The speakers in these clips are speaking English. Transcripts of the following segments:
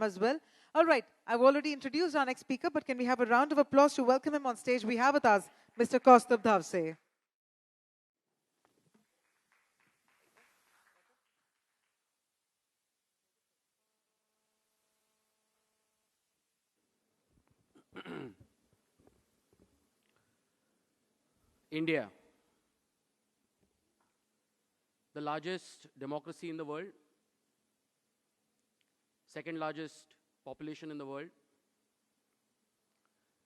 as well. All right, I've already introduced our next speaker, but can we have a round of applause to welcome him on stage? We have with us Mr. Kaustubh Dhavse. India, the largest democracy in the world, second largest population in the world,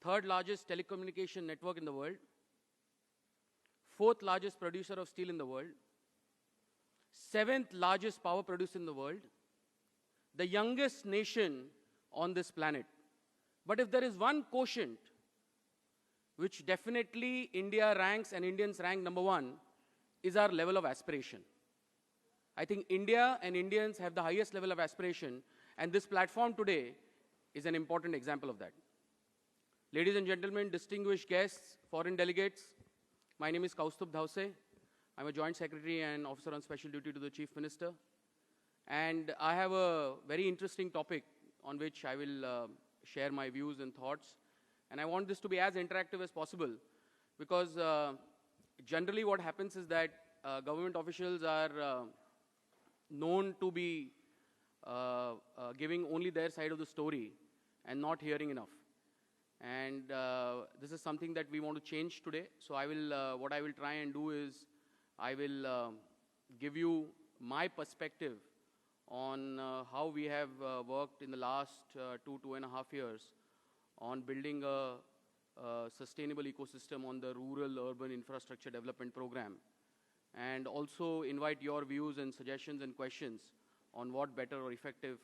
third largest telecommunication network in the world, fourth largest producer of steel in the world, seventh largest power producer in the world, the youngest nation on this planet. But if there is one quotient which definitely India ranks and Indians rank number one, is our level of aspiration. I think India and Indians have the highest level of aspiration, and this platform today is an important example of that. Ladies and gentlemen, distinguished guests, foreign delegates, my name is Kaustubh Dhavse. I'm a Joint Secretary and Officer on Special Duty to the Chief Minister. And I have a very interesting topic on which I will share my views and thoughts. And I want this to be as interactive as possible, because generally what happens is that government officials are known to be giving only their side of the story and not hearing enough. And this is something that we want to change today. So what I will try and do is, I will give you my perspective on how we have worked in the last 2.5 years on building a sustainable ecosystem on the rural-urban infrastructure development program, and also invite your views and suggestions and questions on what better or effective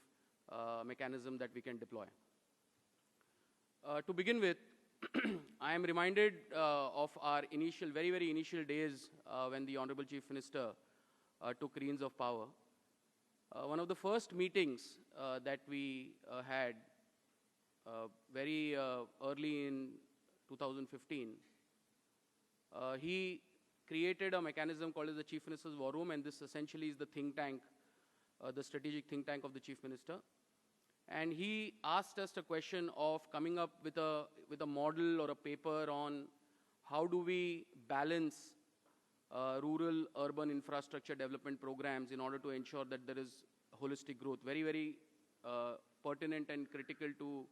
mechanism that we can deploy. To begin with, I am reminded of our initial, very, very initial days when the Honorable Chief Minister took reins of power. One of the first meetings that we had very early in 2015, he created a mechanism called as the Chief Minister's War Room, and this essentially is the think tank, the strategic think tank of the Chief Minister. And he asked us a question of coming up with a model or a paper on how do we balance rural-urban infrastructure development programs in order to ensure that there is holistic growth. Very, very pertinent and critical to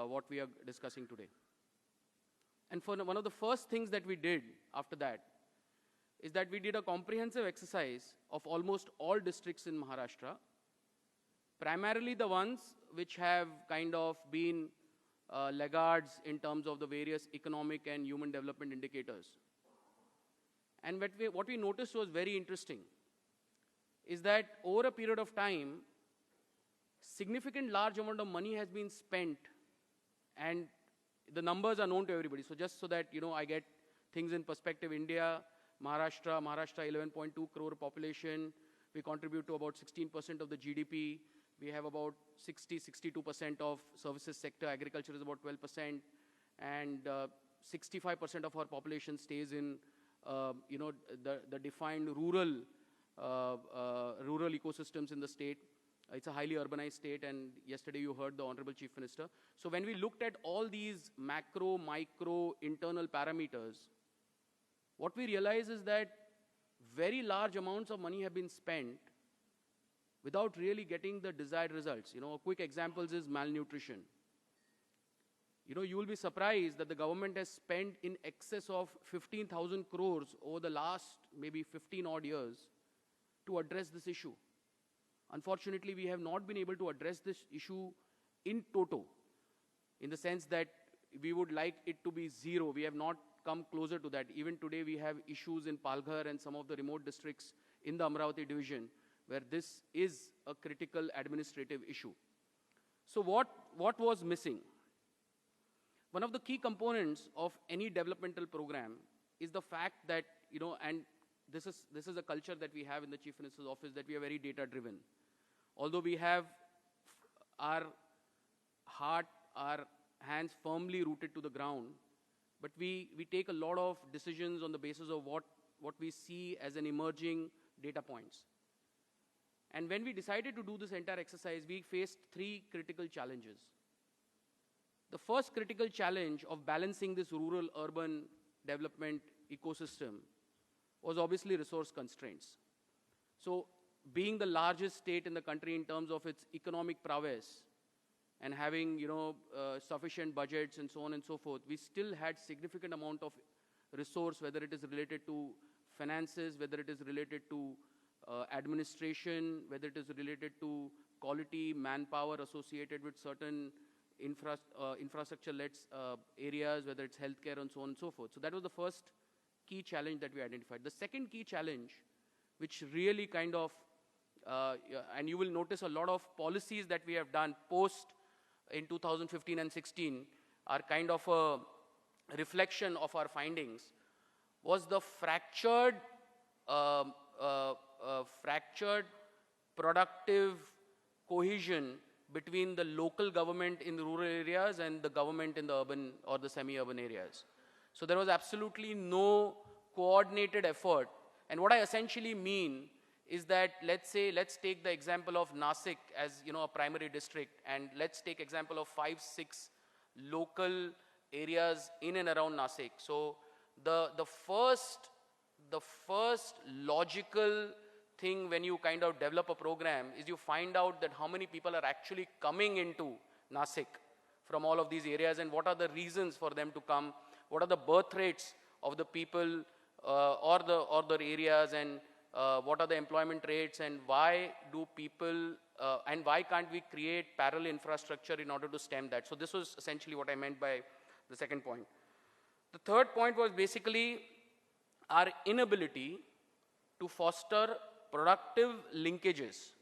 what we are discussing today. And for one of the first things that we did after that is that we did a comprehensive exercise of almost all districts in Maharashtra, primarily the ones which have kind of been laggards in terms of the various economic and human development indicators. And what we noticed was very interesting, is that over a period of time, significant large amount of money has been spent, and the numbers are known to everybody. So just so that, I get things in perspective, India, Maharashtra, 11.2 crore population, we contribute to about 16% of the GDP. We have about 62% of services sector, agriculture is about 12%, and 65% of our population stays in, the defined rural ecosystems in the state. It's a highly urbanized state, and yesterday you heard the Honorable Chief Minister. So when we looked at all these macro, micro, internal parameters, what we realize is that very large amounts of money have been spent without really getting the desired results. A quick example is malnutrition. You will be surprised that the government has spent in excess of 15,000 crores over the last maybe 15 odd years to address this issue. Unfortunately, we have not been able to address this issue in toto, in the sense that we would like it to be zero. We have not come closer to that. Even today, we have issues in Palghar and some of the remote districts in the Amravati division, where this is a critical administrative issue. So what was missing? One of the key components of any developmental program is the fact that, and this is a culture that we have in the Chief Minister's office, that we are very data-driven. Although we have our heart, our hands firmly rooted to the ground, but we take a lot of decisions on the basis of what we see as an emerging data points. And when we decided to do this entire exercise, we faced three critical challenges. The first critical challenge of balancing this rural-urban development ecosystem was obviously resource constraints. So being the largest state in the country in terms of its economic prowess and having sufficient budgets and so on and so forth, we still had significant amount of resource, whether it is related to finances, whether it is related to administration, whether it is related to quality manpower associated with certain infrastructure-led areas, whether it's healthcare and so on and so forth. So that was the first key challenge that we identified. The second key challenge, which really kind of, and you will notice a lot of policies that we have done post in 2015 and 16 are kind of a reflection of our findings, was the fractured productive cohesion between the local government in the rural areas and the government in the urban or the semi-urban areas. So there was absolutely no coordinated effort. And what I essentially mean is that, let's take the example of Nasik as a primary district, and let's take example of 5, 6 local areas in and around Nasik. So the first logical thing when you kind of develop a program is you find out that how many people are actually coming into Nasik from all of these areas, and what are the reasons for them to come, what are the birth rates of the people or the areas, and what are the employment rates, and why do people, and why can't we create parallel infrastructure in order to stem that. So this was essentially what I meant by the second point. The third point was basically our inability to foster productive linkages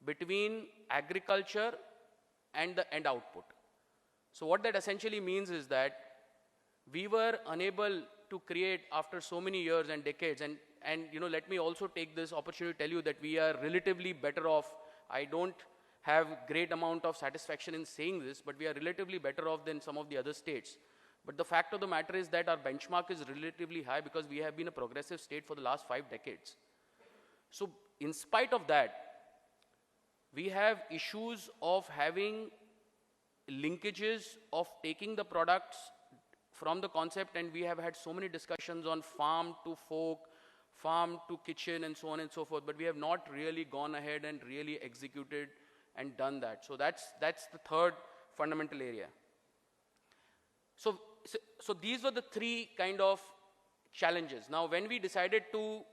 between agriculture and the end output. So what that essentially means is that we were unable to create, after so many years and decades, and let me also take this opportunity to tell you that we are relatively better off. I don't have great amount of satisfaction in saying this, but we are relatively better off than some of the other states. But the fact of the matter is that our benchmark is relatively high because we have been a progressive state for the last 5 decades. So in spite of that, we have issues of having linkages of taking the products from the concept, and we have had so many discussions on farm to fork, farm to kitchen, and so on and so forth, but we have not really gone ahead and really executed and done that. So that's the third fundamental area. So these were the 3 kind of challenges. Now when we decided to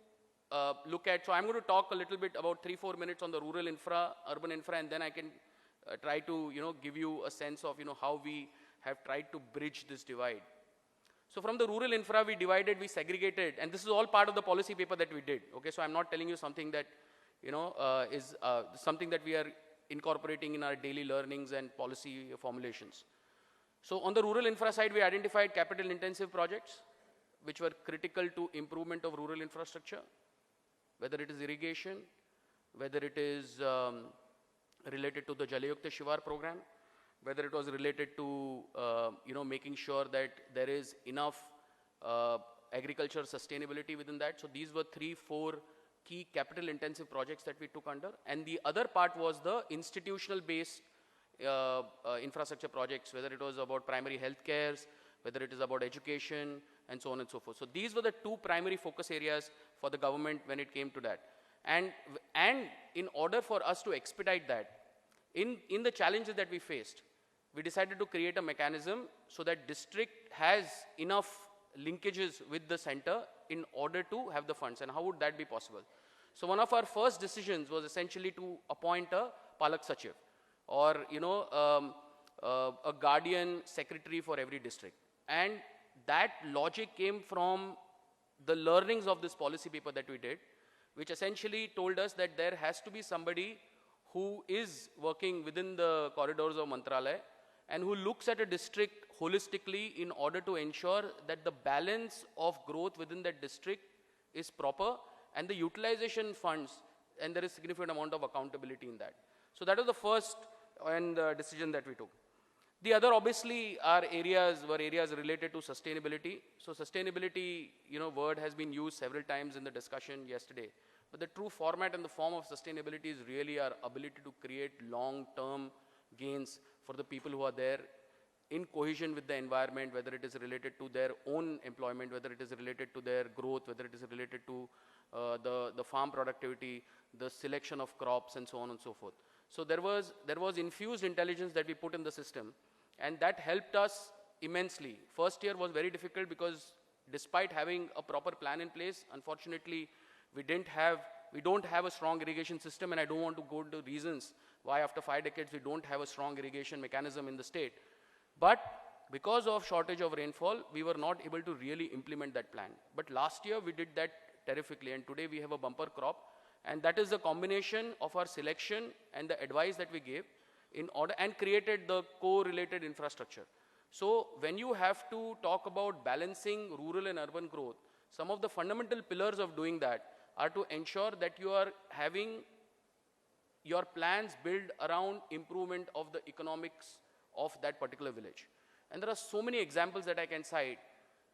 look at, so I'm going to talk a little bit about 3-4 minutes on the rural infra, urban infra, and then I can try to give you a sense of how we have tried to bridge this divide. So from the rural infra, we divided, we segregated, and this is all part of the policy paper that we did. Okay, so I'm not telling you something that is something that we are incorporating in our daily learnings and policy formulations. So on the rural infra side, we identified capital intensive projects which were critical to improvement of rural infrastructure, whether it is irrigation, whether it is related to the Jalayukta Shivar program, whether it was related to making sure that there is enough agriculture sustainability within that. So these were 3-4 key capital intensive projects that we took under. And the other part was the institutional based infrastructure projects, whether it was about primary health cares, whether it is about education, and so on and so forth. So these were the 2 primary focus areas for the government when it came to that. And in order for us to expedite that, in the challenges that we faced, we decided to create a mechanism so that district has enough linkages with the center in order to have the funds. And how would that be possible? So one of our first decisions was essentially to appoint a Palak Sachiv, or a guardian secretary for every district. And that logic came from the learnings of this policy paper that we did, which essentially told us that there has to be somebody who is working within the corridors of Mantralaya and who looks at a district holistically in order to ensure that the balance of growth within that district is proper and the utilization funds, and there is significant amount of accountability in that. So that was the first decision that we took. The other obviously were areas related to sustainability. So sustainability, word has been used several times in the discussion yesterday. But the true format and the form of sustainability is really our ability to create long-term gains for the people who are there in cohesion with the environment, whether it is related to their own employment, whether it is related to their growth, whether it is related to the farm productivity, the selection of crops, and so on and so forth. So there was infused intelligence that we put in the system, and that helped us immensely. First year was very difficult because despite having a proper plan in place, unfortunately, we don't have a strong irrigation system, and I don't want to go into reasons why after 5 decades we don't have a strong irrigation mechanism in the state. But because of shortage of rainfall, we were not able to really implement that plan. But last year we did that terrifically, and today we have a bumper crop, and that is the combination of our selection and the advice that we gave in order and created the co-related infrastructure. So when you have to talk about balancing rural and urban growth, some of the fundamental pillars of doing that are to ensure that you are having your plans built around improvement of the economics of that particular village. And there are so many examples that I can cite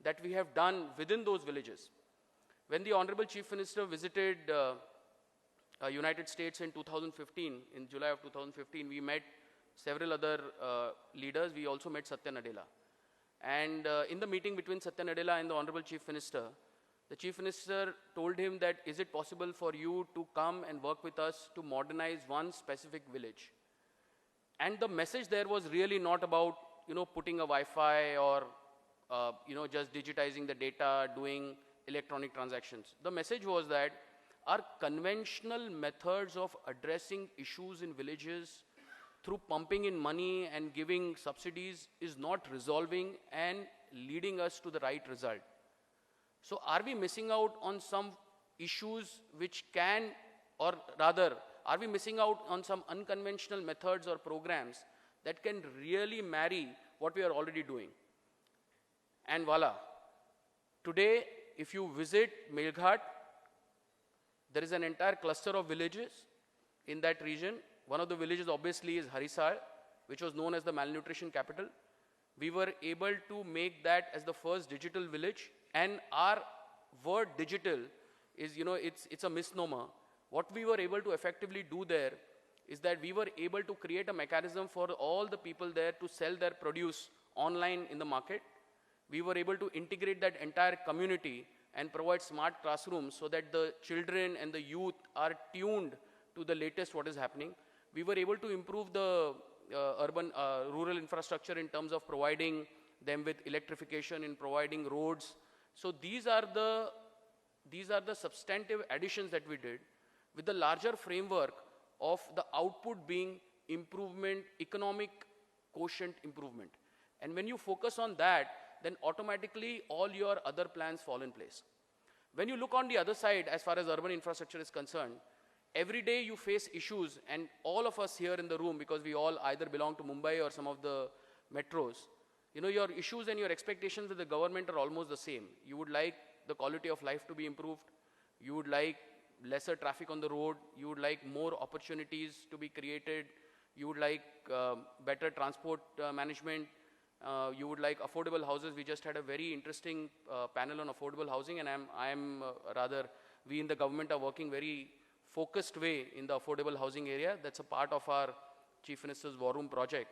that we have done within those villages. When the Honorable Chief Minister visited United States in 2015, in July of 2015, we met several other leaders. We also met Satya Nadella. And in the meeting between Satya Nadella and the Honorable Chief Minister, the Chief Minister told him that, is it possible for you to come and work with us to modernize one specific village? And the message there was really not about, putting a Wi-Fi or, just digitizing the data, doing electronic transactions. The message was that our conventional methods of addressing issues in villages through pumping in money and giving subsidies is not resolving and leading us to the right result. So are we missing out on some issues which can, or rather, are we missing out on some unconventional methods or programs that can really marry what we are already doing? And voila, today, if you visit Melghat, there is an entire cluster of villages in that region. One of the villages obviously is Harisar, which was known as the malnutrition capital. We were able to make that as the first digital village, and our word digital is, it's a misnomer. What we were able to effectively do there is that we were able to create a mechanism for all the people there to sell their produce online in the market. We were able to integrate that entire community and provide smart classrooms so that the children and the youth are tuned to the latest what is happening. We were able to improve the rural infrastructure in terms of providing them with electrification, in providing roads. So these are the substantive additions that we did, with the larger framework of the output being improvement, economic quotient improvement. And when you focus on that, then automatically all your other plans fall in place. When you look on the other side, as far as urban infrastructure is concerned, every day you face issues, and all of us here in the room, because we all either belong to Mumbai or some of the metros, your issues and your expectations with the government are almost the same. You would like the quality of life to be improved. You would like lesser traffic on the road. You would like more opportunities to be created. You would like better transport management. You would like affordable houses. We just had a very interesting panel on affordable housing, and we in the government are working very focused way in the affordable housing area. That's a part of our Chief Minister's War Room project.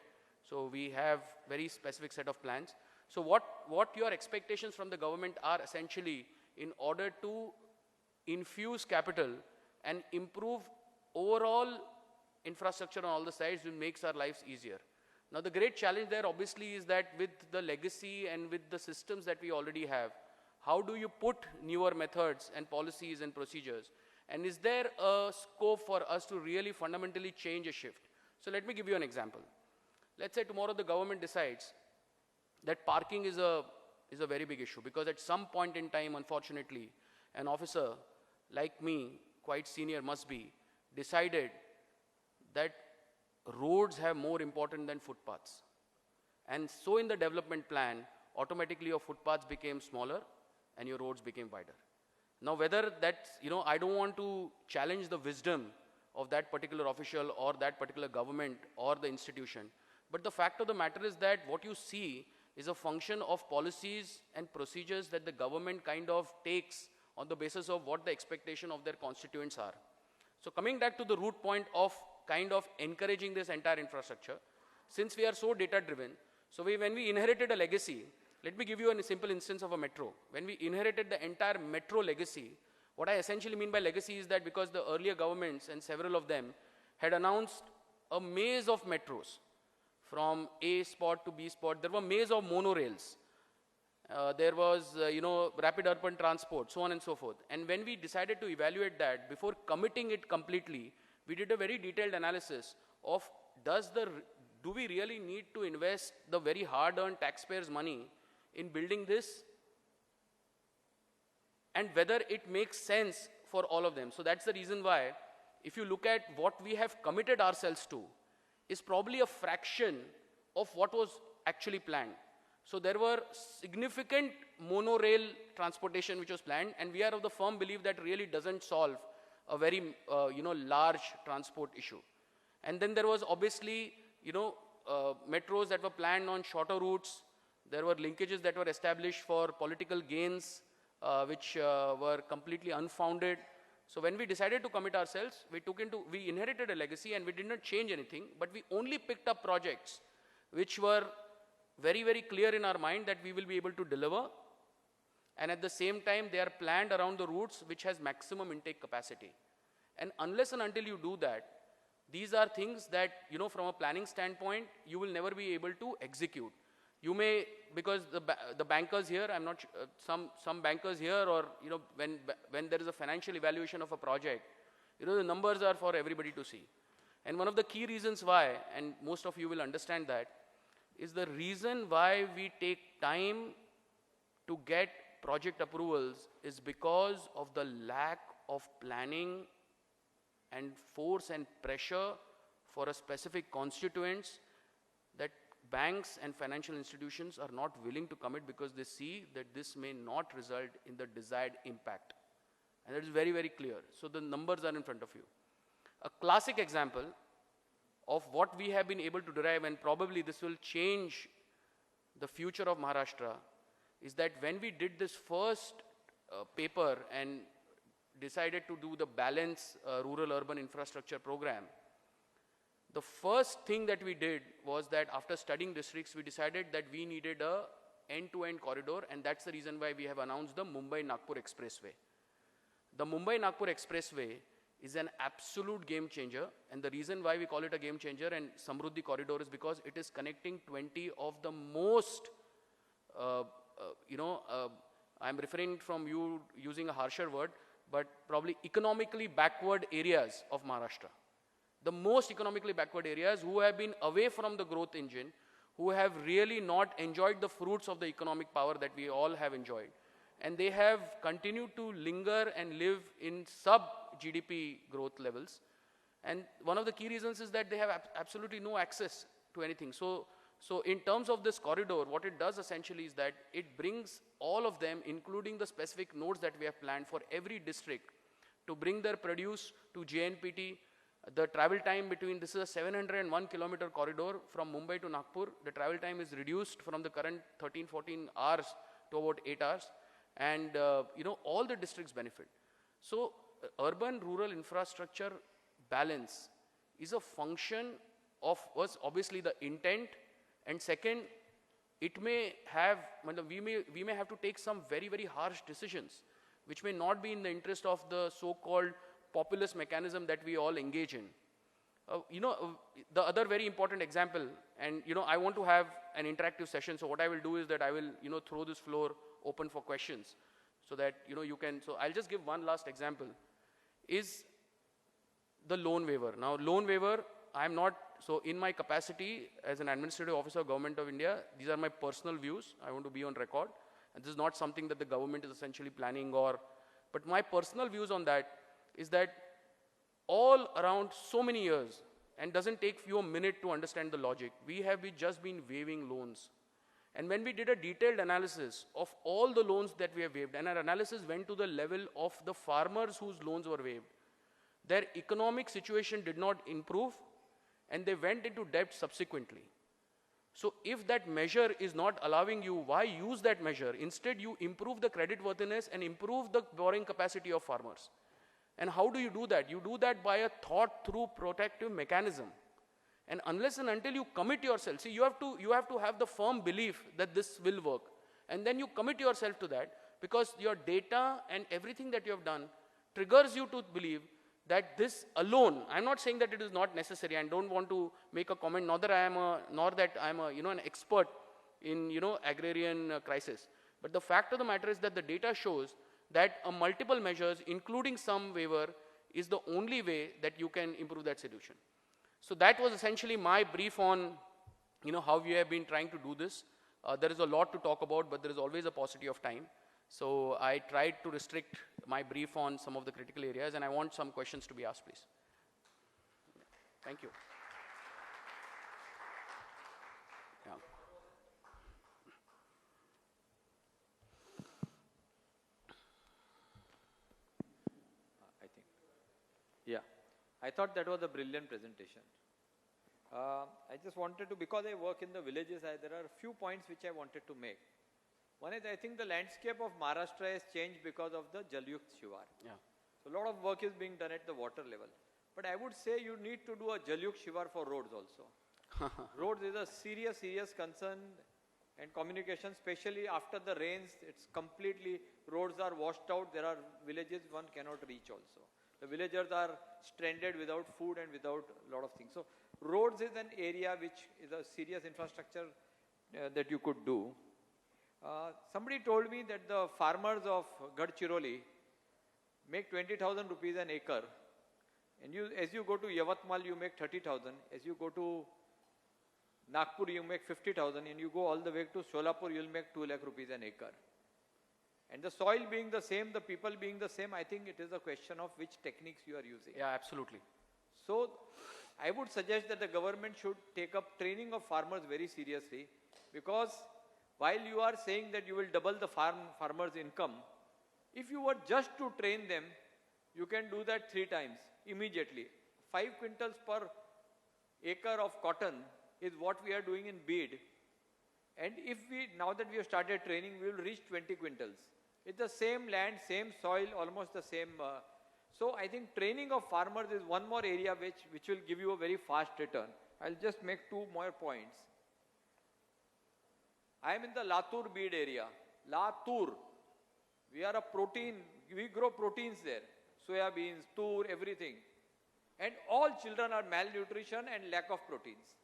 So we have very specific set of plans. So what your expectations from the government are essentially in order to infuse capital and improve overall infrastructure on all the sides, which makes our lives easier. Now the great challenge there obviously is that with the legacy and with the systems that we already have, how do you put newer methods and policies and procedures? And is there a scope for us to really fundamentally change a shift? So let me give you an example. Let's say tomorrow the government decides that parking is a very big issue, because at some point in time, unfortunately, an officer like me, quite senior must be, decided that roads have more important than footpaths. And so in the development plan, automatically your footpaths became smaller and your roads became wider. Now whether that's, I don't want to challenge the wisdom of that particular official or that particular government or the institution, but the fact of the matter is that what you see is a function of policies and procedures that the government kind of takes on the basis of what the expectation of their constituents are. So coming back to the root point of kind of encouraging this entire infrastructure, since we are so data driven, so when we inherited a legacy, let me give you a simple instance of a metro. When we inherited the entire metro legacy, what I essentially mean by legacy is that because the earlier governments and several of them had announced a maze of metros from A spot to B spot. There were maze of monorails. There was, rapid urban transport, so on and so forth. And when we decided to evaluate that, before committing it completely, we did a very detailed analysis of do we really need to invest the very hard-earned taxpayers' money in building this, and whether it makes sense for all of them. So that's the reason why, if you look at what we have committed ourselves to, is probably a fraction of what was actually planned. So there were significant monorail transportation which was planned, and we are of the firm belief that really doesn't solve a very large transport issue. And then there was obviously metros that were planned on shorter routes. There were linkages that were established for political gains, which were completely unfounded. So when we decided to commit ourselves, we inherited a legacy and we did not change anything, but we only picked up projects which were very, very clear in our mind that we will be able to deliver. And at the same time, they are planned around the routes which has maximum intake capacity. And unless and until you do that, these are things that, from a planning standpoint, you will never be able to execute. You may, because the bankers here, I'm not some bankers here, or when there is a financial evaluation of a project, the numbers are for everybody to see. And one of the key reasons why, and most of you will understand that, is the reason why we take time to get project approvals is because of the lack of planning and force and pressure for a specific constituents that banks and financial institutions are not willing to commit, because they see that this may not result in the desired impact. And that is very, very clear. So the numbers are in front of you. A classic example of what we have been able to derive, and probably this will change the future of Maharashtra, is that when we did this first paper and decided to do the balance rural-urban infrastructure program, the first thing that we did was that after studying districts, we decided that we needed a end-to-end corridor, and that's the reason why we have announced the Mumbai-Nagpur Expressway. The Mumbai-Nagpur Expressway is an absolute game changer, and the reason why we call it a game changer and Samruddhi Corridor is because it is connecting 20 of the most, I'm refraining from you using a harsher word, but probably economically backward areas of Maharashtra. The most economically backward areas who have been away from the growth engine, who have really not enjoyed the fruits of the economic power that we all have enjoyed. And they have continued to linger and live in sub-GDP growth levels. And one of the key reasons is that they have absolutely no access to anything. So in terms of this corridor, what it does essentially is that it brings all of them, including the specific nodes that we have planned for every district, to bring their produce to JNPT. The travel time between, this is a 701 kilometer corridor from Mumbai to Nagpur. The travel time is reduced from the current 13, 14 hours to about 8 hours. And, all the districts benefit. So urban-rural infrastructure balance is a function of, was obviously the intent, and second, it may have, we may have to take some very, very harsh decisions, which may not be in the interest of the so-called populist mechanism that we all engage in. The other very important example, and I want to have an interactive session, so what I will do is that I will throw this floor open for questions, so that you can, so I'll just give one last example, is the loan waiver. Now loan waiver, I'm not, so in my capacity as an administrative officer of Government of India, these are my personal views, I want to be on record, and this is not something that the government is essentially planning but my personal views on that is that all around so many years, and doesn't take you a minute to understand the logic, we have just been waiving loans. And when we did a detailed analysis of all the loans that we have waived, and our analysis went to the level of the farmers whose loans were waived, their economic situation did not improve, and they went into debt subsequently. So if that measure is not allowing you, why use that measure? Instead, you improve the credit worthiness and improve the borrowing capacity of farmers. And how do you do that? You do that by a thought through protective mechanism. And unless and until you commit yourself, see, you have to have the firm belief that this will work. And then you commit yourself to that, because your data and everything that you have done triggers you to believe that this alone, I'm not saying that it is not necessary. I don't want to make a comment, nor that I am an expert in, agrarian crisis. But the fact of the matter is that the data shows that multiple measures, including some waiver, is the only way that you can improve that solution. So that was essentially my brief on, how we have been trying to do this. There is a lot to talk about, but there is always a paucity of time. So I tried to restrict my brief on some of the critical areas, and I want some questions to be asked, please. Thank you. Yeah. I think. Yeah. I thought that was a brilliant presentation. I just wanted to, because I work in the villages, there are a few points which I wanted to make. One is, I think the landscape of Maharashtra has changed because of the Jalyukt Shivar. Yeah. So a lot of work is being done at the water level. But I would say you need to do a Jalyukt Shivar for roads also. Roads is a serious concern, and communication, especially after the rains, it's completely, roads are washed out. There are villages one cannot reach also. The villagers are stranded without food and without a lot of things. So roads is an area which is a serious infrastructure that you could do. Somebody told me that the farmers of Gadchiroli make 20,000 rupees an acre. And as you go to Yavatmal, you make 30,000. As you go to Nagpur, you make 50,000. And you go all the way to Solapur, you'll make 2 lakh rupees an acre. And the soil being the same, the people being the same, I think it is a question of which techniques you are using. Yeah, absolutely. So I would suggest that the government should take up training of farmers very seriously, because while you are saying that you will double the farmers' income, if you were just to train them, you can do that 3 times immediately. 5 quintals per acre of cotton is what we are doing in Bid. And if now that we have started training, we will reach 20 quintals. It's the same land, same soil, almost the same. So I think training of farmers is one more area which will give you a very fast return. I'll just make 2 more points. I am in the Latur Bid area. Latur. We are we grow proteins there. Soya beans, tur, everything. And all children are malnutrition and lack of proteins.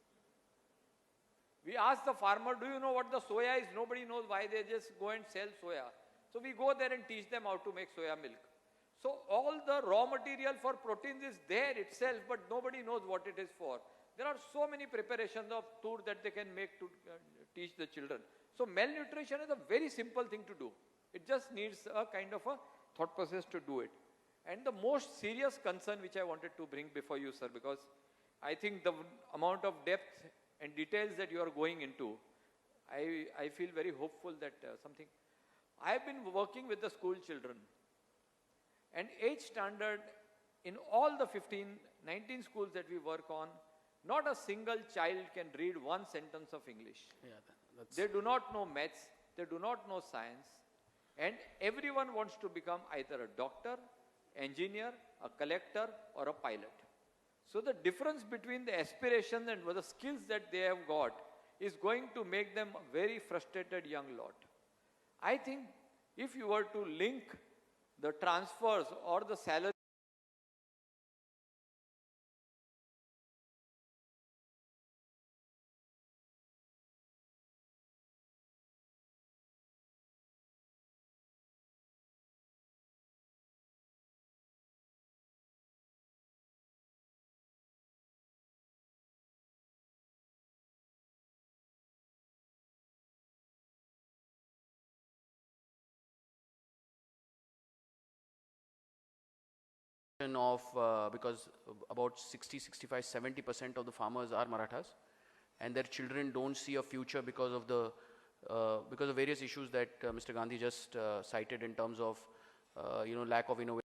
We ask the farmer, do you know what the soya is? Nobody knows why they just go and sell soya. So we go there and teach them how to make soya milk. So all the raw material for proteins is there itself, but nobody knows what it is for. There are so many preparations of tur that they can make to teach the children. So malnutrition is a very simple thing to do. It just needs a kind of a thought process to do it. And the most serious concern which I wanted to bring before you, sir, because I think the amount of depth and details that you are going into, I feel very hopeful that something. I have been working with the school children, and 8th standard, in all the 19 schools that we work on, not a single child can read 1 sentence of English. Yeah, they do not know maths, they do not know science, and everyone wants to become either a doctor, engineer, a collector, or a pilot. So the difference between the aspirations and the skills that they have got is going to make them a very frustrated young lot. I think if you were to link the transfers or the salary of, because about 60, 65, 70% of the farmers are Marathas, and their children don't see a future because of various issues that Mr. Gandhi just cited in terms of lack of innovation,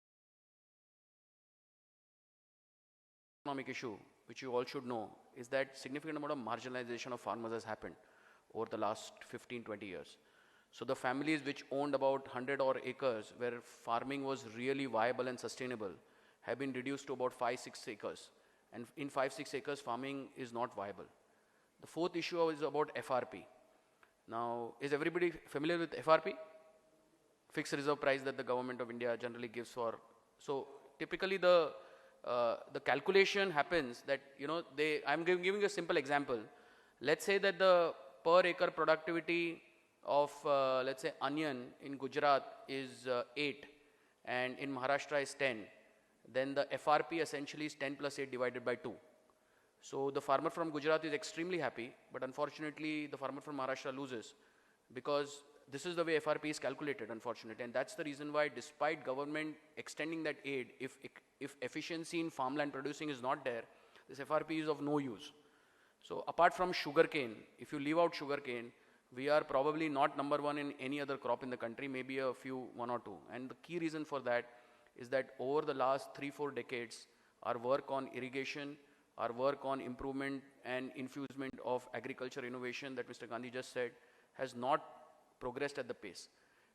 economic issue, which you all should know, is that significant amount of marginalization of farmers has happened over the last 15, 20 years. So the families which owned about 100 or acres where farming was really viable and sustainable have been reduced to about 5, 6 acres. And in 5, 6 acres, farming is not viable. The fourth issue is about FRP. Now, is everybody familiar with FRP? Fixed reserve price that the government of India generally gives for. So typically the calculation happens that, I'm giving a simple example. Let's say that the per acre productivity of, let's say, onion in Gujarat is 8 and in Maharashtra is 10. Then the FRP essentially is 10 plus 8 divided by 2. So the farmer from Gujarat is extremely happy, but unfortunately the farmer from Maharashtra loses because this is the way FRP is calculated, unfortunately. And that's the reason why, despite government extending that aid, if efficiency in farmland producing is not there, this FRP is of no use. So apart from sugarcane, if you leave out sugarcane, we are probably not number one in any other crop in the country, maybe a few, one or two. And the key reason for that is that over the last 3-4 decades, our work on irrigation, our work on improvement and infusement of agriculture innovation that Mr. Gandhi just said has not progressed at the pace.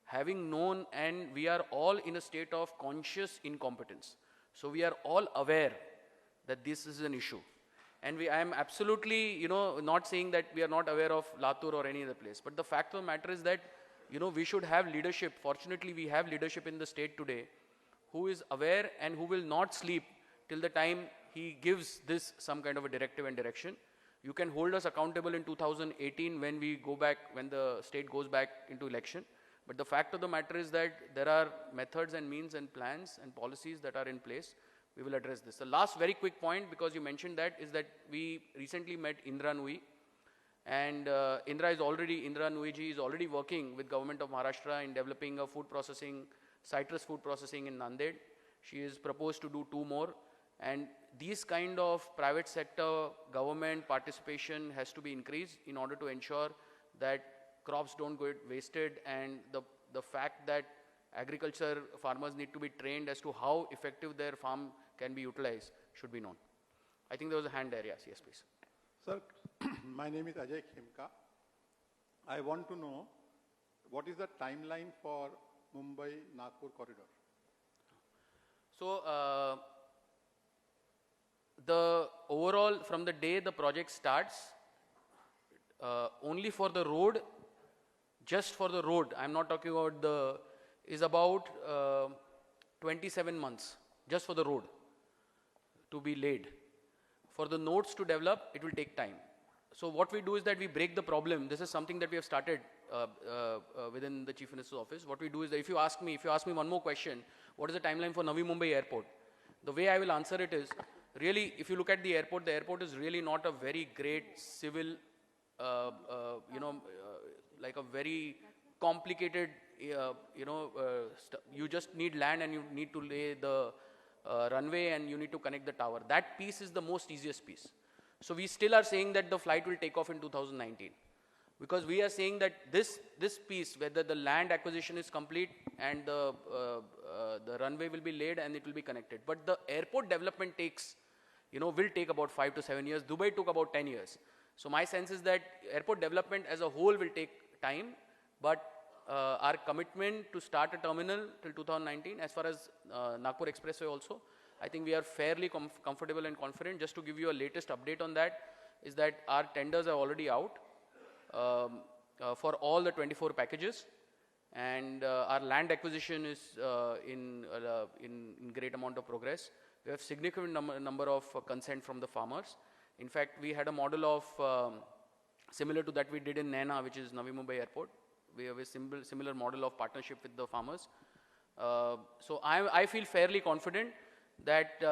Having known, and we are all in a state of conscious incompetence. So we are all aware that this is an issue. And I am absolutely, not saying that we are not aware of Latur or any other place. But the fact of the matter is that, we should have leadership. Fortunately, we have leadership in the state today who is aware and who will not sleep till the time he gives this some kind of a directive and direction. You can hold us accountable in 2018 when we go back, when the state goes back into election. But the fact of the matter is that there are methods and means and plans and policies that are in place. We will address this. The last very quick point, because you mentioned that, is that we recently met Indra Nui. And Indra Nui ji is already working with government of Maharashtra in developing a citrus food processing in Nanded. She is proposed to do 2 more. And these kind of private sector government participation has to be increased in order to ensure that crops don't get wasted, and the fact that agriculture farmers need to be trained as to how effective their farm can be utilized should be known. I think there was a hand there. Yes, please. Sir, my name is Ajay Khemka. I want to know what is the timeline for Mumbai-Nagpur corridor? So, the overall, from the day the project starts, only for the road, just for the road, I'm not talking about is about 27 months, just for the road to be laid. For the nodes to develop, it will take time. So what we do is that we break the problem. This is something that we have started within the Chief Minister's office. What we do is that if you ask me one more question, what is the timeline for Navi Mumbai airport? The way I will answer it is, really, if you look at the airport is really not a very great civil, like a very complicated, you just need land and you need to lay the runway and you need to connect the tower. That piece is the most easiest piece. So we still are saying that the flight will take off in 2019. Because we are saying that this piece, whether the land acquisition is complete and the runway will be laid and it will be connected. But the airport development will take about 5 to 7 years. Dubai took about 10 years. So my sense is that airport development as a whole will take time, but our commitment to start a terminal till 2019, as far as Nagpur Expressway also, I think we are fairly comfortable and confident. Just to give you a latest update on that, is that our tenders are already out for all the 24 packages, and our land acquisition is in great amount of progress. We have significant number of consent from the farmers. In fact, we had a model of similar to that we did in Naina, which is Navi Mumbai Airport. We have a similar model of partnership with the farmers. So I feel fairly confident that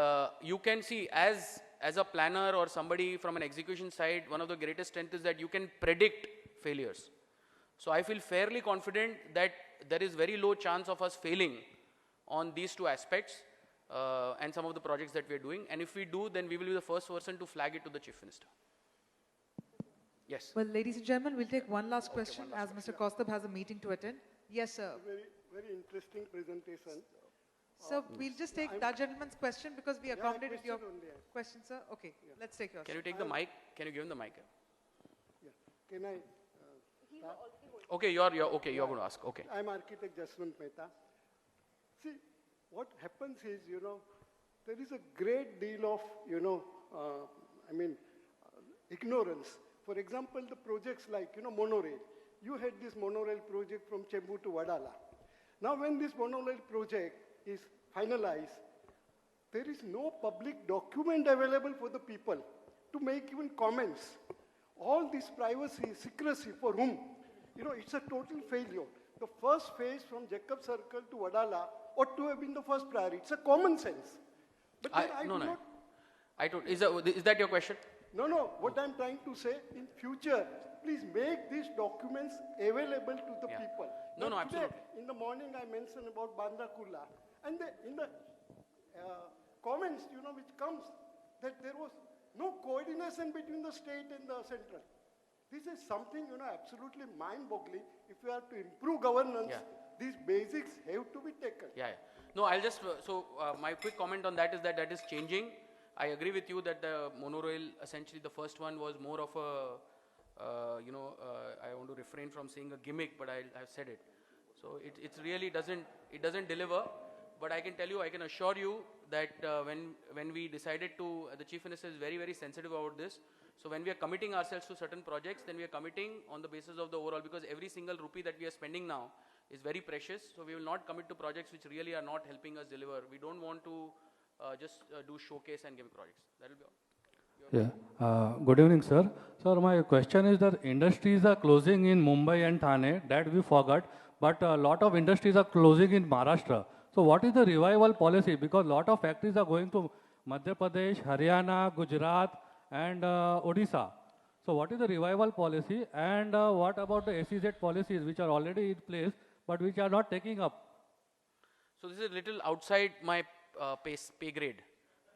you can see as a planner or somebody from an execution side, one of the greatest strengths is that you can predict failures. So I feel fairly confident that there is very low chance of us failing on these 2 aspects and some of the projects that we are doing. And if we do, then we will be the first person to flag it to the Chief Minister. Yes. Well, ladies and gentlemen, we'll take one last question as Mr. Kaustubh has a meeting to attend. Yes, sir. Very, very interesting presentation. So we'll just take that gentleman's question because we accommodated your question only. question, sir. Okay, let's take yours. Can you take the mic? Can you give him the mic? Yeah. Can I? Okay, you're okay. You're going to ask. Okay. I'm architect Jaswant Mehta. See, what happens is, there is a great deal of, ignorance. For example, the projects like, monorail. You had this monorail project from Chembur to Vadala. Now, when this monorail project is finalized, there is no public document available for the people to make even comments. All this privacy, secrecy, for whom? It's a total failure. The first phase from Jacob Circle to Vadala ought to have been the first priority. It's a common sense. But Is that your question? No. What I'm trying to say, in future, please make these documents available to the people. No, Now, today, absolutely. in the morning, I mentioned about Bandra Kurla. And in the comments, which comes, that there was no coordination between the state and the central. This is something, absolutely mind-boggling. If we are to improve governance, these basics have to be taken. Yeah. No, I'll just, my quick comment on that is that is changing. I agree with you that the monorail, essentially the first one was more of a, I want to refrain from saying a gimmick, but I've said it. So it really doesn't deliver. But I can tell you, I can assure you that when we decided to, the Chief Minister is very, very sensitive about this. So when we are committing ourselves to certain projects, then we are committing on the basis of the overall, because every single rupee that we are spending now is very precious. So we will not commit to projects which really are not helping us deliver. We don't want to just do showcase and gimmick projects. That will be all. Yeah. Good evening, sir. Sir, my question is that industries are closing in Mumbai and Thane, that we forgot, but a lot of industries are closing in Maharashtra. So what is the revival policy? Because a lot of factories are going to Madhya Pradesh, Haryana, Gujarat, and Odisha. So what is the revival policy, and what about the SEZ policies which are already in place but which are not taking up? So this is a little outside my pay grade,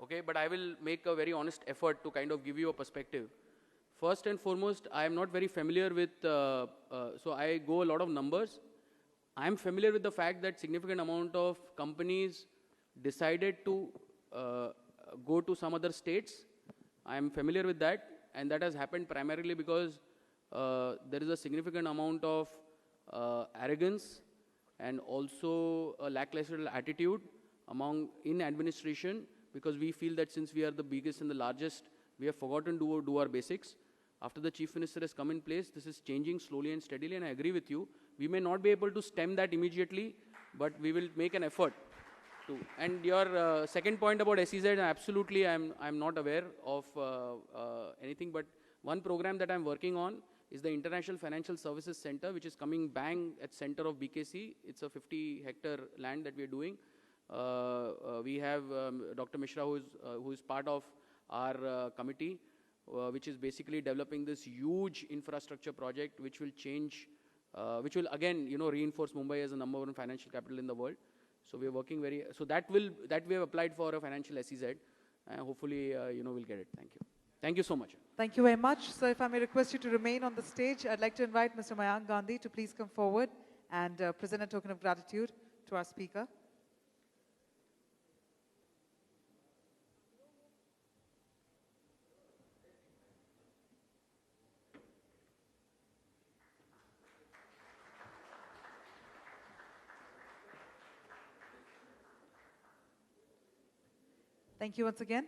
okay? But I will make a very honest effort to kind of give you a perspective. First and foremost, I am not very familiar with, so I go a lot of numbers. I am familiar with the fact that significant amount of companies decided to go to some other states. I am familiar with that, and that has happened primarily because there is a significant amount of arrogance and also a lackluster attitude in administration, because we feel that since we are the biggest and the largest, we have forgotten to do our basics. After the Chief Minister has come in place, this is changing slowly and steadily, and I agree with you. We may not be able to stem that immediately, but we will make an effort to. And your second point about SEZ, absolutely, I'm not aware of anything, but one program that I'm working on is the International Financial Services Center, which is coming bang at center of BKC. It's a 50-hectare land that we are doing. We have Dr. Mishra, who is part of our committee, which is basically developing this huge infrastructure project, which will change, which will again, reinforce Mumbai as the #1 financial capital in the world. So we are working so that we have applied for a financial SEZ, and hopefully, we'll get it. Thank you. Thank you so much. Thank you very much. So if I may request you to remain on the stage, I'd like to invite Mr. Mayank Gandhi to please come forward and present a token of gratitude to our speaker. Thank you once again.